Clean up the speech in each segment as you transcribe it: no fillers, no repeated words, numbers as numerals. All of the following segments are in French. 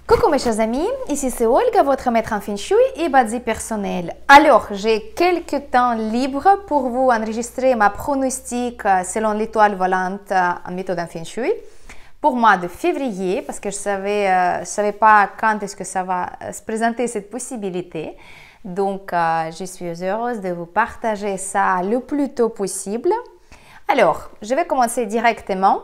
Coucou mes chers amis, ici c'est Olga, votre maître en Feng Shui et Badi personnel. Alors, j'ai quelques temps libres pour vous enregistrer ma pronostic selon l'étoile volante en méthode en Feng Shui pour le mois de février parce que je savais pas quand est-ce que ça va se présenter cette possibilité. Donc, je suis heureuse de vous partager ça le plus tôt possible. Alors, je vais commencer directement.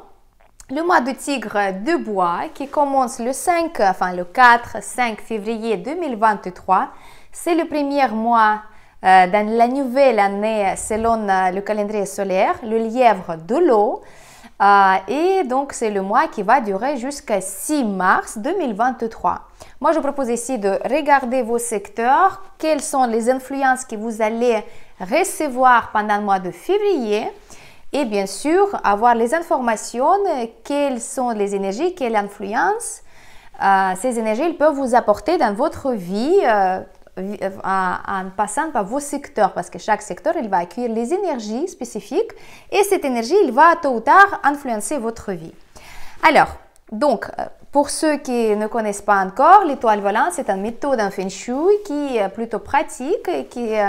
Le mois de tigre de bois qui commence le 4-5 février 2023, c'est le premier mois dans la nouvelle année selon le calendrier solaire, le lièvre de l'eau. Et donc, c'est le mois qui va durer jusqu'à 6 mars 2023. Moi, je propose ici de regarder vos secteurs, quelles sont les influences que vous allez recevoir pendant le mois de février. Et bien sûr, avoir les informations, quelles sont les énergies, quelle influence ces énergies ils peuvent vous apporter dans votre vie en passant par vos secteurs. Parce que chaque secteur, il va accueillir les énergies spécifiques et cette énergie, il va tôt ou tard influencer votre vie. Alors, donc, pour ceux qui ne connaissent pas encore, l'étoile volante, c'est une méthode en Feng Shui qui est plutôt pratique. Et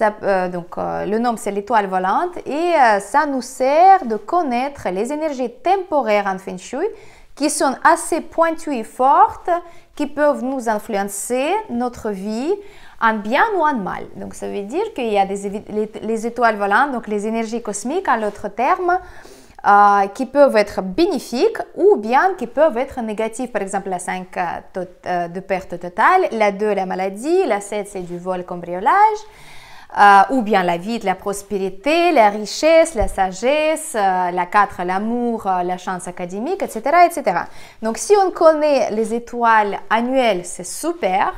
le nom, c'est l'étoile volante et ça nous sert de connaître les énergies temporaires en Feng Shui qui sont assez pointues et fortes, qui peuvent nous influencer notre vie en bien ou en mal. Donc, ça veut dire qu'il y a les étoiles volantes, donc les énergies cosmiques en l'autre terme, qui peuvent être bénéfiques ou bien qui peuvent être négatives. Par exemple, la 5 de perte totale, la 2 la maladie, la 7 c'est du vol cambriolage, ou bien la vie, la prospérité, la richesse, la sagesse, la 4 l'amour, la chance académique, etc., etc. Donc, si on connaît les étoiles annuelles, c'est super.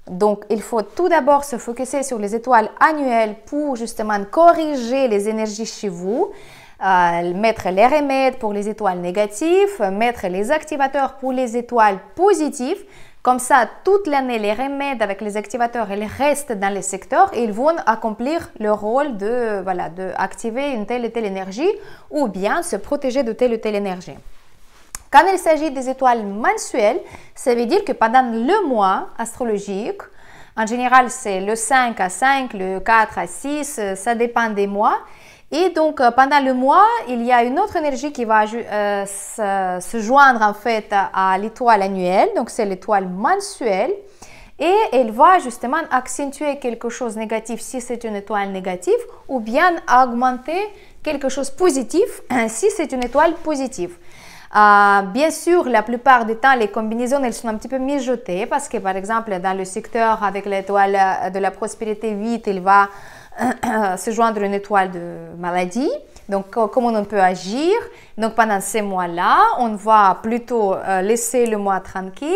Donc, il faut tout d'abord se focuser sur les étoiles annuelles pour justement corriger les énergies chez vous. Mettre les remèdes pour les étoiles négatives, mettre les activateurs pour les étoiles positives. Comme ça, toute l'année, les remèdes avec les activateurs, ils restent dans les secteurs et ils vont accomplir le rôle de activer une telle et telle énergie ou bien se protéger de telle ou telle énergie. Quand il s'agit des étoiles mensuelles, ça veut dire que pendant le mois astrologique, en général, c'est le 5 à 5, le 4 à 6, ça dépend des mois. Et donc, pendant le mois, il y a une autre énergie qui va se joindre en fait à l'étoile annuelle, donc c'est l'étoile mensuelle. Et elle va justement accentuer quelque chose de négatif si c'est une étoile négative ou bien augmenter quelque chose de positif si c'est une étoile positive. Bien sûr, la plupart du temps, les combinaisons, elles sont un petit peu mijotées parce que, par exemple, dans le secteur avec l'étoile de la prospérité 8, il va se joindre une étoile de maladie. Donc, comment on peut agir? Donc, pendant ces mois-là, on va plutôt laisser le mois tranquille.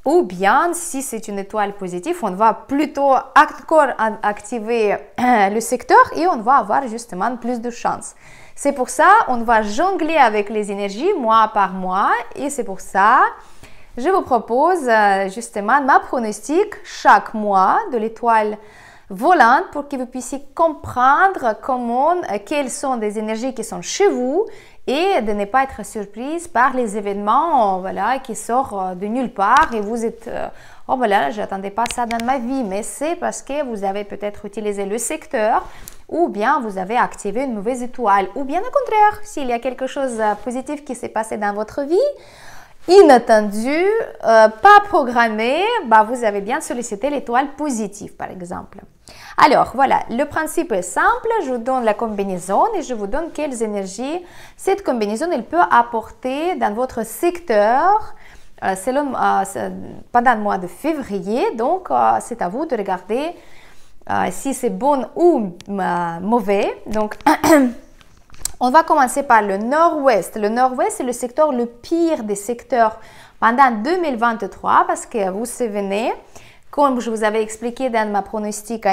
Ou bien, si c'est une étoile positive, on va plutôt encore activer le secteur et on va avoir justement plus de chance. C'est pour ça on va jongler avec les énergies mois par mois et c'est pour ça je vous propose justement ma pronostic chaque mois de l'étoile volante pour que vous puissiez comprendre quelles sont les énergies qui sont chez vous et de ne pas être surprise par les événements qui sortent de nulle part et vous êtes oh voilà, je n'attendais pas ça dans ma vie, mais c'est parce que vous avez peut-être utilisé le secteur ou bien vous avez activé une mauvaise étoile ou bien au contraire, s'il y a quelque chose de positif qui s'est passé dans votre vie, inattendu, pas programmé, vous avez bien sollicité l'étoile positive par exemple. Alors voilà, le principe est simple, je vous donne la combinaison et je vous donne quelles énergies cette combinaison elle peut apporter dans votre secteur pendant le mois de février. Donc c'est à vous de regarder si c'est bon ou mauvais. Donc on va commencer par le nord-ouest. Le nord-ouest c'est le secteur le pire des secteurs pendant 2023 parce que vous vous souvenez, comme je vous avais expliqué dans ma pronostic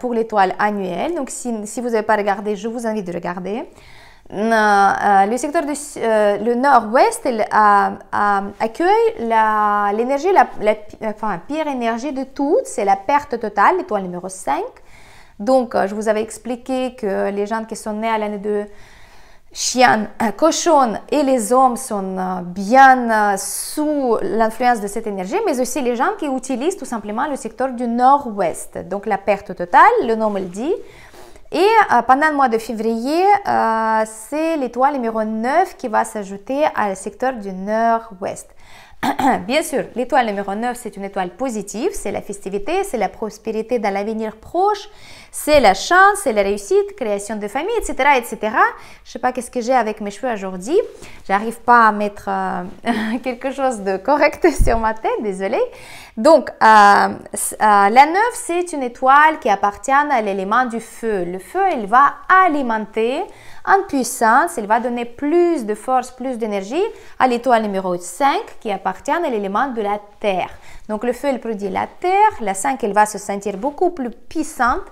pour l'étoile annuelle, donc si vous n'avez pas regardé, je vous invite de regarder. Le secteur le nord-ouest accueille l'énergie, la pire énergie de toutes, c'est la perte totale, l'étoile numéro 5. Donc, je vous avais expliqué que les gens qui sont nés à l'année de chiens, cochons et les hommes sont bien sous l'influence de cette énergie, mais aussi les gens qui utilisent tout simplement le secteur du nord-ouest. Donc la perte totale, le nom me le dit. Et pendant le mois de février, c'est l'étoile numéro 9 qui va s'ajouter au secteur du nord-ouest. Bien sûr, l'étoile numéro 9, c'est une étoile positive, c'est la festivité, c'est la prospérité dans l'avenir proche, c'est la chance, c'est la réussite, création de famille, etc. etc. Je ne sais pas qu'est-ce que j'ai avec mes cheveux aujourd'hui. J'arrive pas à mettre quelque chose de correct sur ma tête, désolée. Donc, la 9, c'est une étoile qui appartient à l'élément du feu. Le feu, il va alimenter en puissance, il va donner plus de force, plus d'énergie à l'étoile numéro 5 qui appartient à l'élément de la terre. Donc le feu, il produit la terre, la 5, elle va se sentir beaucoup plus puissante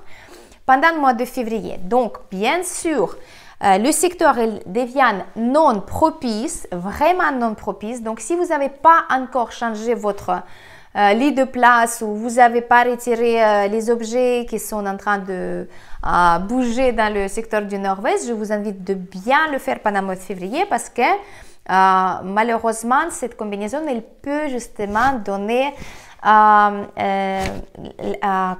pendant le mois de février. Donc bien sûr, le secteur il devient non propice, vraiment non propice. Donc si vous n'avez pas encore changé votre lit de place ou vous n'avez pas retiré les objets qui sont en train de bouger dans le secteur du nord-ouest, je vous invite de bien le faire pendant le mois de février parce que malheureusement, cette combinaison, elle peut justement donner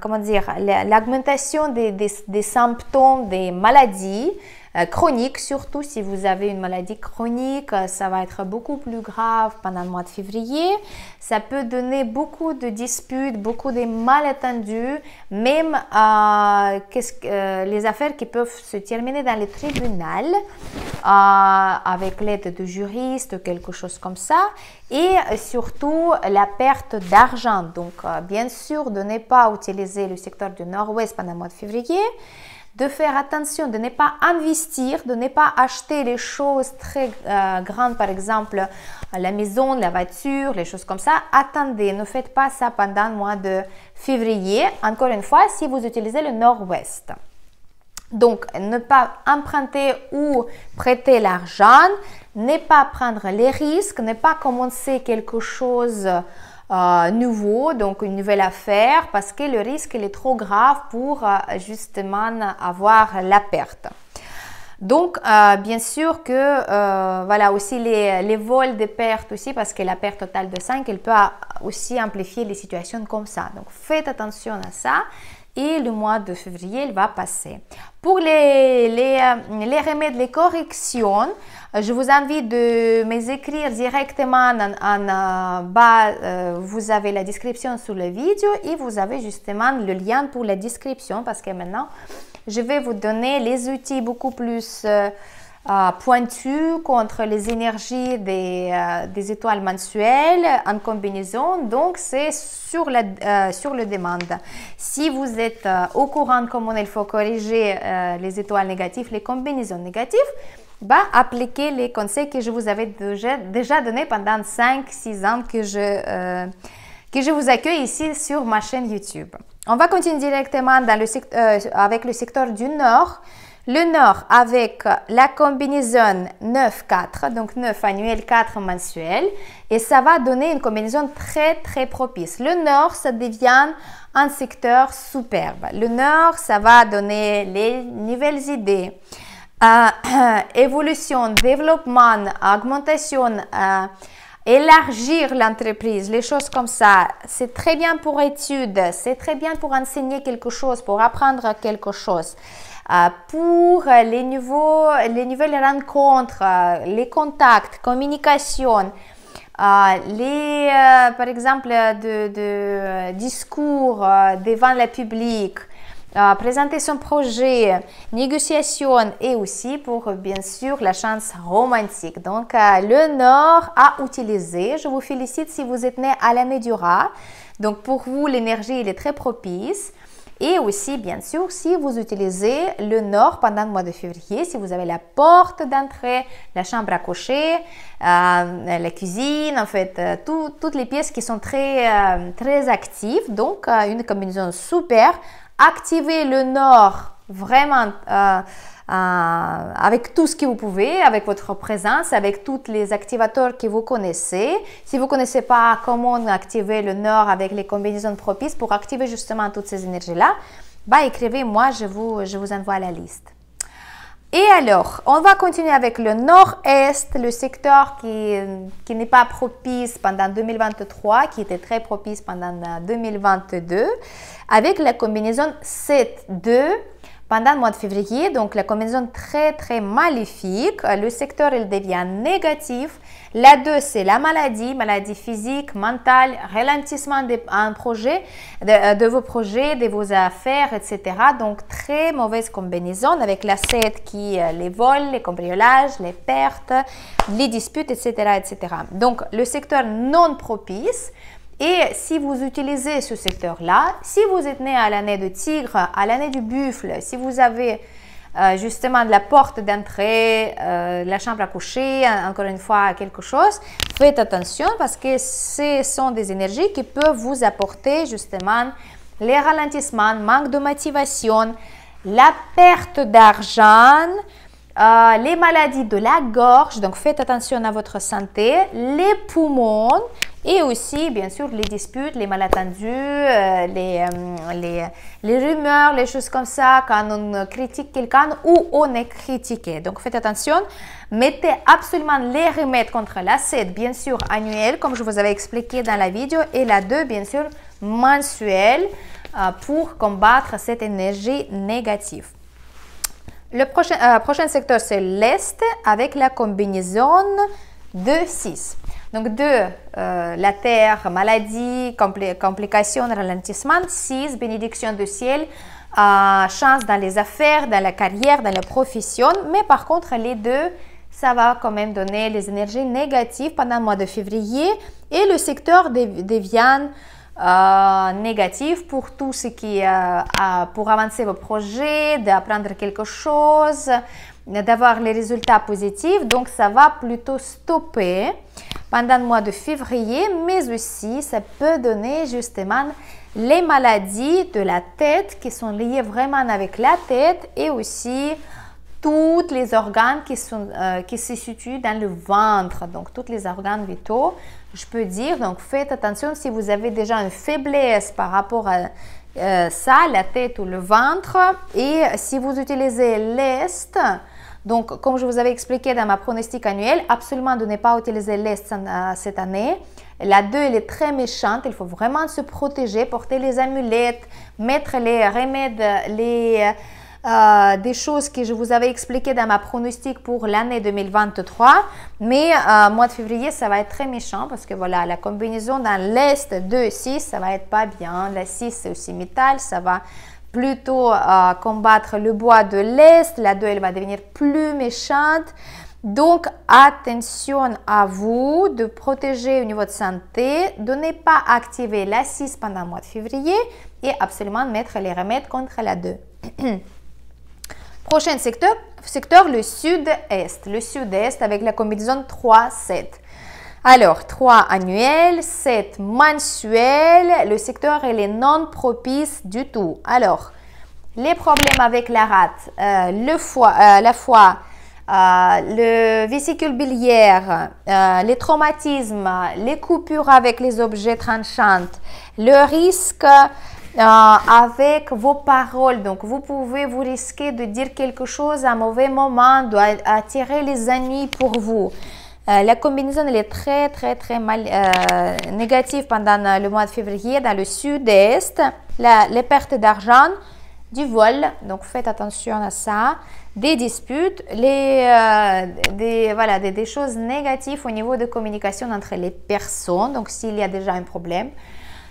comment dire, l'augmentation des symptômes des maladies chroniques, surtout si vous avez une maladie chronique, ça va être beaucoup plus grave pendant le mois de février. Ça peut donner beaucoup de disputes, beaucoup de malentendus, même les affaires qui peuvent se terminer dans les tribunaux avec l'aide de juristes, quelque chose comme ça. Et surtout la perte d'argent. Donc bien sûr, de ne pas utiliser le secteur du nord-ouest pendant le mois de février. De faire attention, de ne pas investir, de ne pas acheter les choses très grandes, par exemple la maison, la voiture, les choses comme ça. Attendez, ne faites pas ça pendant le mois de février. Encore une fois, si vous utilisez le nord-ouest. Donc, ne pas emprunter ou prêter l'argent, ne pas prendre les risques, ne pas commencer quelque chose nouveau, donc une nouvelle affaire, parce que le risque il est trop grave pour justement avoir la perte. Donc, bien sûr que voilà aussi les vols de perte aussi, parce que la perte totale de 5, elle peut aussi amplifier les situations comme ça. Donc, faites attention à ça. Et le mois de février, il va passer. Pour les remèdes, les corrections, je vous invite de m'écrire directement en bas. Vous avez la description sous la vidéo et vous avez justement le lien pour la description parce que maintenant, je vais vous donner les outils beaucoup plus pointus contre les énergies des étoiles mensuelles en combinaison. Donc, c'est sur le demande. Si vous êtes au courant comment il faut corriger les étoiles négatives, les combinaisons négatives, appliquez les conseils que je vous avais déjà donnés pendant 5-6 ans que je vous accueille ici sur ma chaîne YouTube. On va continuer directement avec le secteur du Nord. Le Nord avec la combinaison 9-4, donc 9 annuel, 4 mensuel. Et ça va donner une combinaison très, très propice. Le Nord, ça devient un secteur superbe. Le Nord, ça va donner les nouvelles idées, évolution, développement, augmentation, élargir l'entreprise, les choses comme ça. C'est très bien pour études, c'est très bien pour enseigner quelque chose, pour apprendre quelque chose. Pour les nouvelles rencontres, les contacts, communication, par exemple de discours devant le public, présenter son projet, négociation et aussi pour bien sûr la chance romantique. Donc le Nord à utiliser. Je vous félicite si vous êtes né à l'année du rat. Donc pour vous l'énergie elle est très propice. Et aussi, bien sûr, si vous utilisez le Nord pendant le mois de février, si vous avez la porte d'entrée, la chambre à coucher, la cuisine, en fait, toutes les pièces qui sont très actives. Donc, une combinaison super. Activez le Nord vraiment avec tout ce que vous pouvez, avec votre présence, avec tous les activateurs que vous connaissez. Si vous ne connaissez pas comment activer le Nord avec les combinaisons propices pour activer justement toutes ces énergies-là, écrivez-moi, je vous envoie la liste. Et alors, on va continuer avec le nord-est, le secteur qui n'est pas propice pendant 2023, qui était très propice pendant 2022, avec la combinaison 7-2 pendant le mois de février. Donc, la combinaison très, très maléfique. Le secteur, il devient négatif. La 2, c'est la maladie physique, mentale, ralentissement de vos projets, de vos affaires, etc. Donc, très mauvaise combinaison avec la 7 qui les vols, les cambriolages, les pertes, les disputes, etc., etc. Donc, le secteur non propice. Et si vous utilisez ce secteur-là, si vous êtes né à l'année de tigre, à l'année du buffle, si vous avez justement de la porte d'entrée, la chambre à coucher, encore une fois quelque chose, faites attention parce que ce sont des énergies qui peuvent vous apporter justement les ralentissements, manque de motivation, la perte d'argent, les maladies de la gorge, donc faites attention à votre santé, les poumons et aussi bien sûr les disputes, les malentendus, les rumeurs, les choses comme ça quand on critique quelqu'un ou on est critiqué. Donc faites attention, mettez absolument les remèdes contre la 7 bien sûr annuelle comme je vous avais expliqué dans la vidéo et la 2 bien sûr mensuelle pour combattre cette énergie négative. Le prochain secteur, c'est l'Est avec la combinaison 2-6. Donc 2, la terre, maladie, complications, ralentissement. 6, bénédiction du ciel, chance dans les affaires, dans la carrière, dans la profession. Mais par contre, les 2, ça va quand même donner les énergies négatives pendant le mois de février. Et le secteur devient négatif pour tout ce qui pour avancer vos projets, d'apprendre quelque chose, d'avoir les résultats positifs. Donc, ça va plutôt stopper pendant le mois de février, mais aussi, ça peut donner justement les maladies de la tête qui sont liées vraiment avec la tête et aussi tous les organes qui se situent dans le ventre, donc tous les organes vitaux, je peux dire. Donc, faites attention si vous avez déjà une faiblesse par rapport à ça, la tête ou le ventre. Et si vous utilisez l'Est, donc comme je vous avais expliqué dans ma pronostic annuel, absolument de ne pas utiliser l'Est cette année. La 2, elle est très méchante, il faut vraiment se protéger, porter les amulettes, mettre les remèdes, des choses que je vous avais expliquées dans ma pronostic pour l'année 2023. Mais mois de février, ça va être très méchant parce que voilà, la combinaison dans l'Est 2-6, ça va être pas bien. La 6, c'est aussi métal, ça va plutôt combattre le bois de l'Est. La 2, elle va devenir plus méchante. Donc, attention à vous de protéger au niveau de santé, de ne pas activer la 6 pendant le mois de février et absolument mettre les remèdes contre la 2. Prochain secteur, le sud-est. Le sud-est avec la combinaison 3-7. Alors, 3 annuel, 7 mensuel. Le secteur, il est non propice du tout. Alors, les problèmes avec la rate, la foie, le vésicule biliaire, les traumatismes, les coupures avec les objets tranchants, le risque avec vos paroles. Donc, vous pouvez vous risquer de dire quelque chose à un mauvais moment, d'attirer les ennuis pour vous. La combinaison elle est très négative pendant le mois de février dans le sud-est. Les pertes d'argent, du vol, donc faites attention à ça. Des disputes, des choses négatives au niveau de communication entre les personnes. Donc, s'il y a déjà un problème.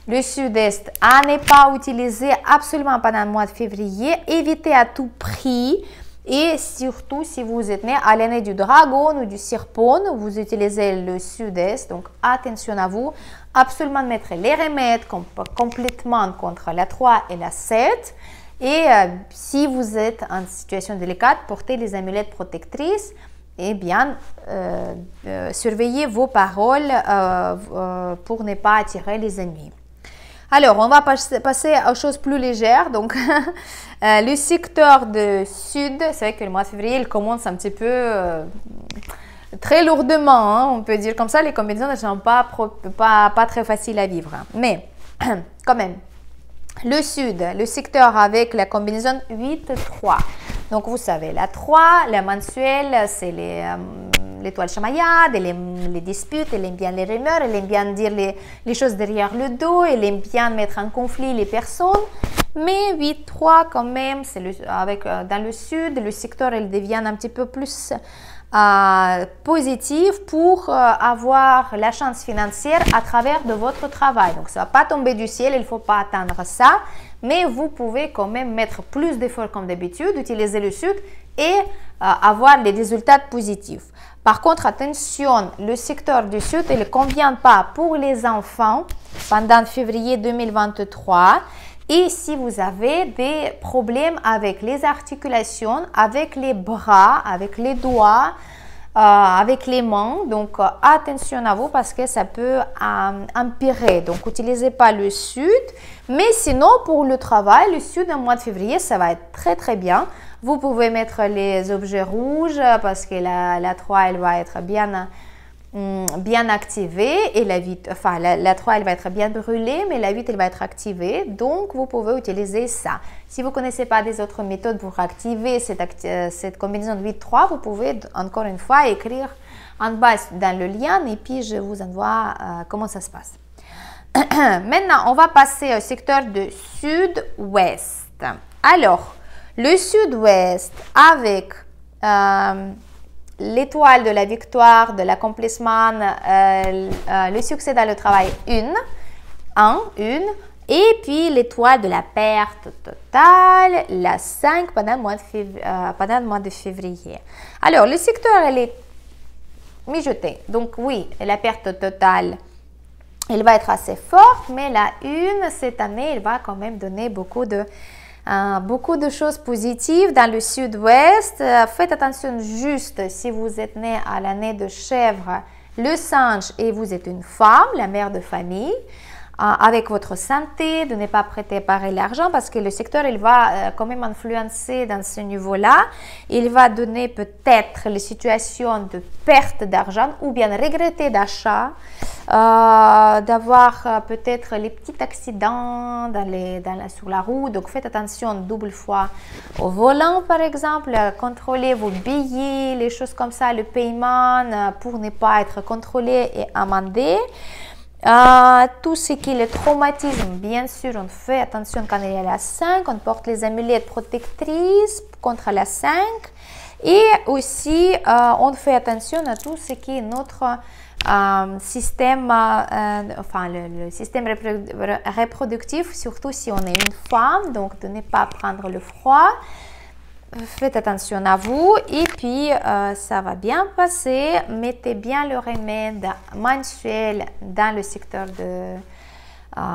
Le sud-est, à ne pas utiliser absolument pendant le mois de février. Évitez à tout prix. Et surtout, si vous êtes né à l'année du dragon ou du serpent, vous utilisez le sud-est. Donc, attention à vous. Absolument mettre les remèdes complètement contre la 3 et la 7. Et si vous êtes en situation délicate, portez les amulettes protectrices et bien surveillez vos paroles pour ne pas attirer les ennemis. Alors, on va passer aux choses plus légères. Donc, le secteur de sud, c'est vrai que le mois de février, il commence un petit peu très lourdement, hein, on peut dire comme ça. Les combinaisons ne sont pas très faciles à vivre. Mais, quand même, le sud, le secteur avec la combinaison 8-3. Donc, vous savez, la 3, la mensuelle, c'est l'étoile chamaillade, elle aime les disputes, elle aime bien les rumeurs, elle aime bien dire les choses derrière le dos, elle aime bien mettre en conflit les personnes. Mais 8-3 quand même, c'est dans le sud, le secteur il devient un petit peu plus positif pour avoir la chance financière à travers de votre travail. Donc ça ne va pas tomber du ciel, il ne faut pas attendre ça, mais vous pouvez quand même mettre plus d'efforts comme d'habitude, utiliser le sud et avoir des résultats positifs. Par contre, attention, le secteur du sud, il ne convient pas pour les enfants pendant février 2023. Et si vous avez des problèmes avec les articulations, avec les bras, avec les doigts, avec les mains, donc attention à vous parce que ça peut empirer. Donc, n'utilisez pas le sud. Mais sinon, pour le travail, le sud en mois de février, ça va être très très bien. Vous pouvez mettre les objets rouges parce que la 3, elle va être bien activée et la 3 elle va être bien brûlée, mais la 8 elle va être activée, donc vous pouvez utiliser ça. Si vous ne connaissez pas des autres méthodes pour activer cette combinaison de 8-3, vous pouvez encore une fois écrire en bas dans le lien et puis je vous envoie comment ça se passe. Maintenant, on va passer au secteur de sud-ouest. Alors, le sud-ouest avec l'étoile de la victoire, de l'accomplissement, le succès dans le travail, une, et puis l'étoile de la perte totale, la 5 pendant le mois de février. Alors, le secteur, elle est mijoté. Donc, oui, la perte totale, elle va être assez forte, mais la 1, cette année, elle va quand même donner beaucoup de choses positives dans le sud-ouest. Faites attention juste si vous êtes né à l'année de chèvre, le singe et vous êtes une femme, la mère de famille, avec votre santé, de ne pas prêter pareil l'argent parce que le secteur il va quand même influencer dans ce niveau-là. Il va donner peut-être les situations de perte d'argent ou bien regretter d'achat, d'avoir peut-être les petits accidents sur la route. Donc faites attention double fois au volant par exemple, contrôlez vos billets, les choses comme ça, le paiement pour ne pas être contrôlé et amendé. Tout ce qui est le traumatisme, bien sûr, on fait attention quand il y a la 5, on porte les amulettes protectrices contre la 5 et aussi on fait attention à tout ce qui est notre système, le système reproductif, surtout si on est une femme, donc de ne pas prendre le froid. Faites attention à vous et puis ça va bien passer. Mettez bien le remède mensuel dans le secteur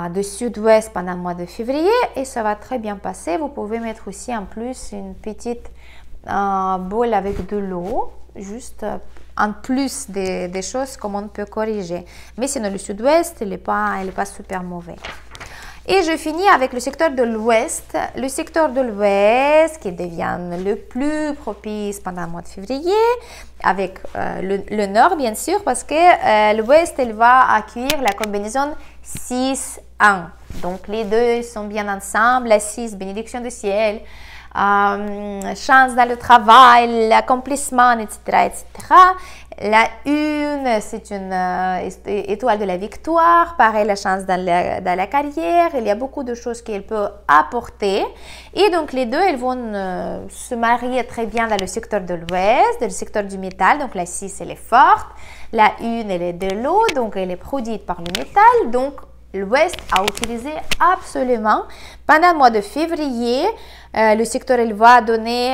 de sud-ouest pendant le mois de février et ça va très bien passer. Vous pouvez mettre aussi en plus une petite bol avec de l'eau, juste en plus des choses comme on peut corriger. Mais sinon le sud-ouest, il n'est pas super mauvais. Et je finis avec le secteur de l'Ouest. Le secteur de l'Ouest qui devient le plus propice pendant le mois de février, avec le Nord bien sûr, parce que l'Ouest elle va accueillir la combinaison 6-1. Donc les deux sont bien ensemble, la 6, bénédiction du ciel, chance dans le travail, l'accomplissement, etc., etc. La 1, c'est une étoile de la victoire, pareil, la chance dans la carrière, il y a beaucoup de choses qu'elle peut apporter. Et donc, les deux, elles vont se marier très bien dans le secteur de l'Ouest, dans le secteur du métal. Donc, la 6, elle est forte. La 1, elle est de l'eau, donc elle est produite par le métal. Donc, l'Ouest a utilisé absolument pendant le mois de février. Le secteur il va donner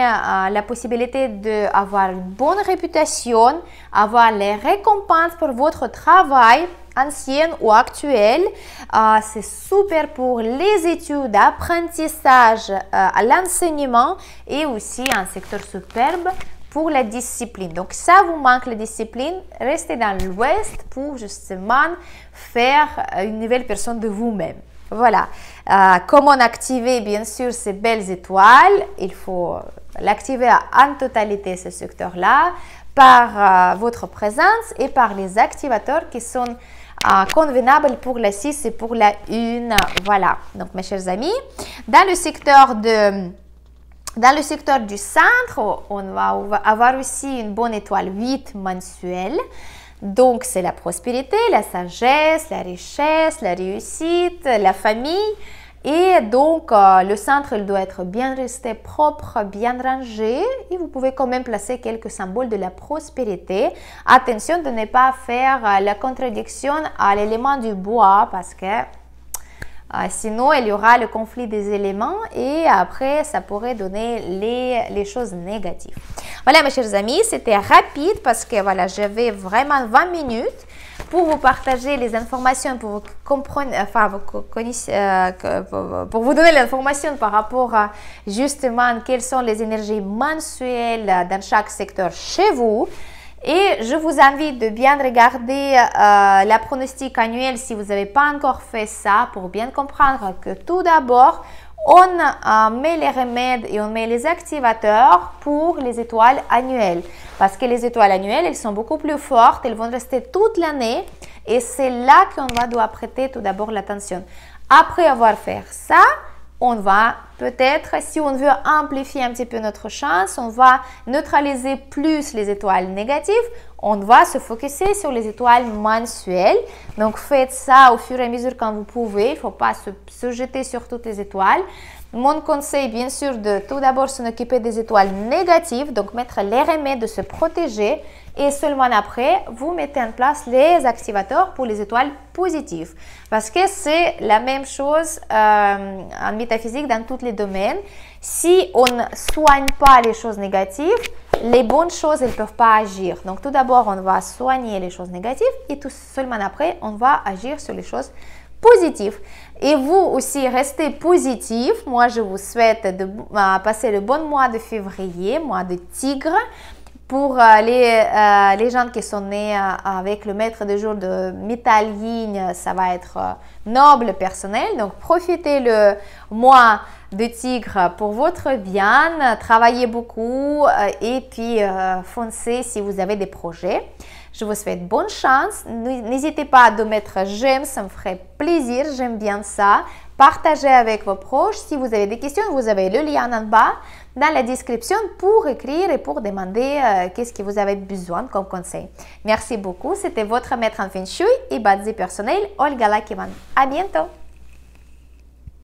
la possibilité d'avoir une bonne réputation, avoir les récompenses pour votre travail ancien ou actuel. C'est super pour les études, apprentissage, l'enseignement et aussi un secteur superbe pour la discipline. Donc, ça vous manque la discipline, restez dans l'Ouest pour justement faire une nouvelle personne de vous-même. Voilà. Comment activer, bien sûr, ces belles étoiles? Il faut l'activer en totalité, ce secteur-là, par votre présence et par les activateurs qui sont convenables pour la 6 et pour la 1. Voilà. Donc, mes chers amis, dans le secteur Dans le secteur du centre, on va avoir aussi une bonne étoile 8 mensuelle. Donc, c'est la prospérité, la sagesse, la richesse, la réussite, la famille. Et donc, le centre, il doit être bien resté propre, bien rangé. Et vous pouvez quand même placer quelques symboles de la prospérité. Attention de ne pas faire la contradiction à l'élément du bois parce que sinon, il y aura le conflit des éléments et après, ça pourrait donner les choses négatives. Voilà, mes chers amis, c'était rapide parce que voilà, j'avais vraiment 20 minutes pour vous partager les informations, pour vous comprendre, enfin, pour vous donner l'information par rapport à justement quelles sont les énergies mensuelles dans chaque secteur chez vous. Et je vous invite de bien regarder la pronostic annuel si vous n'avez pas encore fait ça pour bien comprendre que tout d'abord, on met les remèdes et on met les activateurs pour les étoiles annuelles. Parce que les étoiles annuelles, elles sont beaucoup plus fortes, elles vont rester toute l'année et c'est là qu'on doit prêter tout d'abord l'attention. Après avoir fait ça, on va peut-être, si on veut amplifier un petit peu notre chance, on va neutraliser plus les étoiles négatives, on va se focuser sur les étoiles mensuelles. Donc, faites ça au fur et à mesure quand vous pouvez. Il ne faut pas se jeter sur toutes les étoiles. Mon conseil, bien sûr, de tout d'abord s'en occuper des étoiles négatives, donc mettre les remèdes, de se protéger. Et seulement après, vous mettez en place les activateurs pour les étoiles positives. Parce que c'est la même chose en métaphysique dans tous les domaines. Si on ne soigne pas les choses négatives, les bonnes choses, elles ne peuvent pas agir. Donc, tout d'abord, on va soigner les choses négatives et tout seulement après, on va agir sur les choses positives. Et vous aussi, restez positif. Moi, je vous souhaite de passer le bon mois de février, mois de tigre. Pour les gens qui sont nés avec le maître de jour de métal yin, ça va être noble personnel. Donc, profitez le mois de tigre pour votre bien. Travaillez beaucoup et puis foncez si vous avez des projets. Je vous souhaite bonne chance. N'hésitez pas à mettre j'aime, ça me ferait plaisir. J'aime bien ça. Partagez avec vos proches. Si vous avez des questions, vous avez le lien en bas dans la description pour écrire et pour demander qu'est-ce que vous avez besoin comme conseil. Merci beaucoup. C'était votre maître en Feng Shui et Badzi personnel, Olga Lakivan. À bientôt.